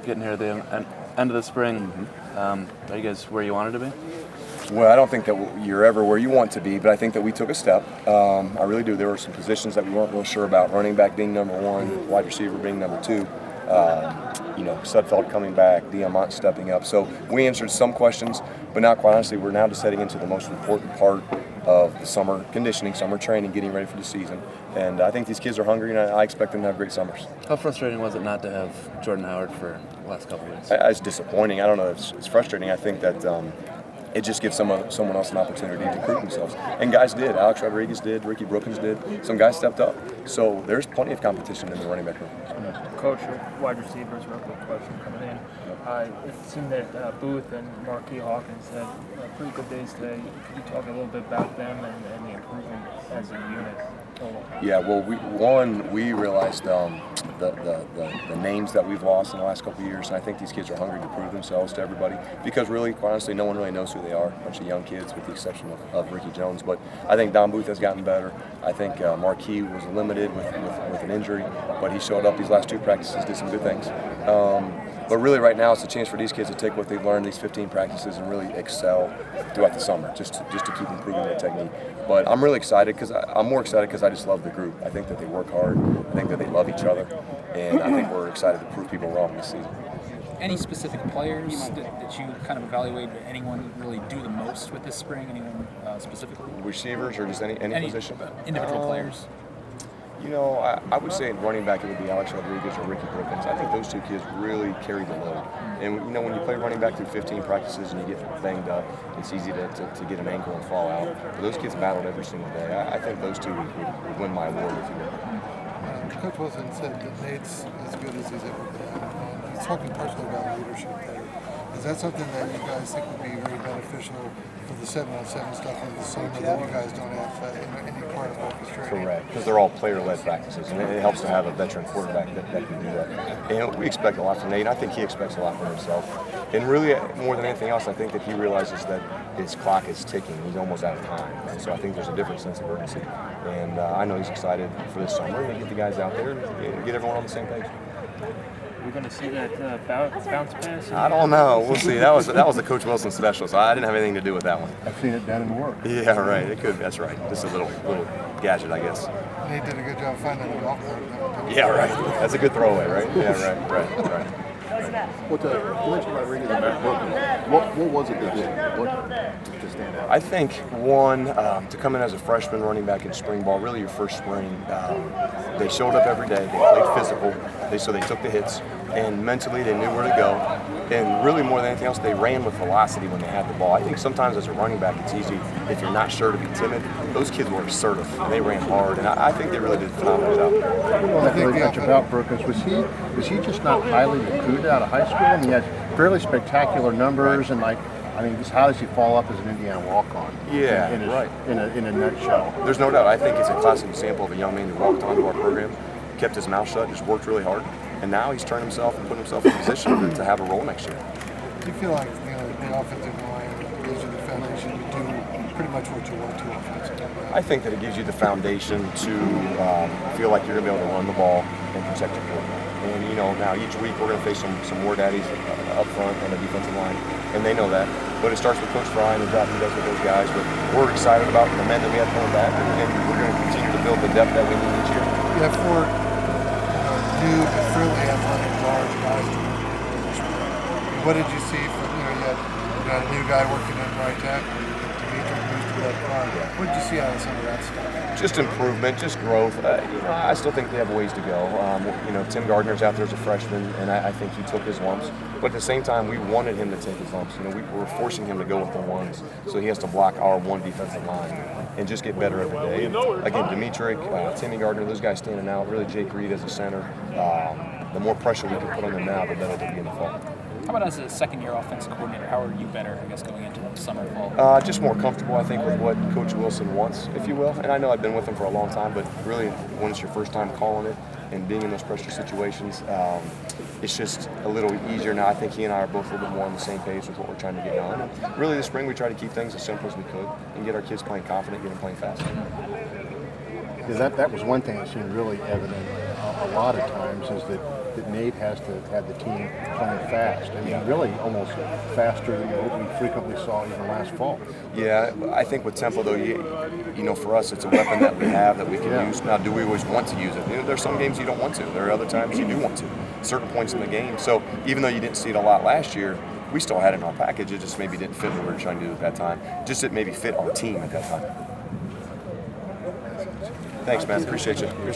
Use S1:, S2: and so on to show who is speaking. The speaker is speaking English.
S1: getting here at the end of the spring. Are you guys where you wanted to be?
S2: Well, I don't think that you're ever where you want to be, but I think that we took a step. I really do. There were some positions that we weren't real sure about. Running back being number one, wide receiver being number two. Sudfeld coming back, Diamant stepping up. So we answered some questions, but now, quite honestly, we're now just heading into the most important part of the summer conditioning, summer training, getting ready for the season. And I think these kids are hungry, and I expect them to have great summers.
S1: How frustrating was it not to have Jordan Howard for the last couple of weeks?
S2: It's disappointing. I don't know. It's frustrating. I think that it just gives someone else an opportunity to prove themselves. And guys did. Alex Rodriguez did. Ricky Brookins did. Some guys stepped up. So there's plenty of competition in the running back room.
S3: Coach, wide receivers, real quick question coming in. It seemed that Booth and Marquis Hawkins had pretty good days today. Could you talk a little bit about them and the improvement as a unit?
S2: Yeah, well, we realized the names that we've lost in the last couple of years, and I think these kids are hungry to prove themselves to everybody because really, quite honestly, no one really knows who they are. A bunch of young kids with the exception of Ricky Jones. But I think Don Booth has gotten better. I think Marquis was limited with an injury, but he showed up these last two practices, did some good things. But really right now it's a chance for these kids to take what they've learned these 15 practices and really excel throughout the summer, just to keep improving their technique. But I'm really excited I'm more excited because I just love the group. I think that they work hard. I think that they love each other. And I think we're excited to prove people wrong this season.
S4: Any specific players that you kind of evaluate? Anyone really do the most with this spring? Anyone specifically?
S2: Receivers or just any position?
S4: Individual players.
S2: I would say in running back it would be Alex Rodriguez or Ricky Brookins. I think those two kids really carry the load. And when you play running back through 15 practices and you get banged up, it's easy to get an ankle and fall out. But those kids battled every single day. I think those two would win my award, if you will.
S5: Coach Wilson said that Nate's as good as he's ever been. He's talking partially about leadership there. Is that something that you guys think would be very beneficial for the 7-on-7 stuff in the summer that you guys don't have any part of orchestrating?
S2: Correct, because they're all player-led practices, and it helps to have a veteran quarterback that can do that. And we expect a lot from Nate, and I think he expects a lot from himself. And really, more than anything else, I think that he realizes that his clock is ticking. He's almost out of time. And so I think there's a different sense of urgency. And I know he's excited for this summer and get the guys out there and get everyone on the same page.
S3: We're going to see that bounce pass?
S2: I don't know. We'll see. That was the Coach Wilson special, so I didn't have anything to do with that one.
S5: I've seen it done in work.
S2: Yeah, right. It could. That's right. Just a little gadget, I guess.
S5: Nate did a good job finding a golf cart.
S2: Yeah, right. That's a good throwaway, right? Yeah, right.
S6: You mentioned Rodriguez and Matt Brookins. What was it they did? What to stand out?
S2: I think, one, to come in as a freshman running back in spring ball, really your first spring, they showed up every day. They played physical, so they took the hits, and mentally they knew where to go. And really more than anything else, they ran with velocity when they had the ball. I think sometimes as a running back, it's easy, if you're not sure, to be timid. Those kids were assertive, and they ran hard, and I think they really did a phenomenal job.
S6: Well, not really much about Brookins. Was he just not highly recruited out of high school? I mean, he had fairly spectacular numbers, and just how does he fall up as an Indiana walk-on?
S2: Yeah,
S6: in a nutshell.
S2: There's no doubt. I think it's a classic example of a young man who walked onto our program, kept his mouth shut, just worked really hard, and now he's turned himself and put himself in a position to have a role next year.
S5: Do you feel like the offensive line gives you the foundation to do pretty much what you want to offensively?
S2: I think that it gives you the foundation to feel like you're going to be able to run the ball and protect your quarterback. And now each week we're going to face some more daddies up front on the defensive line, and they know that. But it starts with Coach Fry and the job he does with those guys. But we're excited about the men that we have coming back, and we're going to continue to build the depth that we need each year.
S5: You have four new but fairly athletic, large guys. What did you see from you got a new guy working in right tackle, Dimitri moves to left guard. What did you see out of some of that stuff?
S2: Just improvement, just growth. I still think they have ways to go. Tim Gardner's out there as a freshman, and I think he took his lumps. But at the same time, we wanted him to take his lumps. We were forcing him to go with the ones, so he has to block our one defensive line and just get better every day. And again, Dimitri, Timmy Gardner, those guys standing out. Really, Jake Reed as a center. The more pressure we can put on them now, the better they'll be in the fall.
S4: How about as a second-year offensive coordinator? How are you better, going into the summer and fall?
S2: Just more comfortable, I think, with what Coach Wilson wants, if you will. And I know I've been with him for a long time, but really, when it's your first time calling it and being in those pressure situations, it's just a little easier now. I think he and I are both a little bit more on the same page with what we're trying to get done. And really, this spring, we try to keep things as simple as we could and get our kids playing confident, get them playing fast.
S6: Because that was one thing that seemed really evident a lot of times is that that Nate has to have the team playing fast. I mean, really almost faster than what we frequently saw even last fall.
S2: Yeah, I think with tempo though, you know, for us it's a weapon that we have that we can use. Now, do we always want to use it? You know, there's some games you don't want to. There are other times you do want to. Certain points in the game. So even though you didn't see it a lot last year, we still had it in our package. It just maybe didn't fit what we were trying to do at that time. Just it maybe fit our team at that time. Thanks, man. Appreciate you.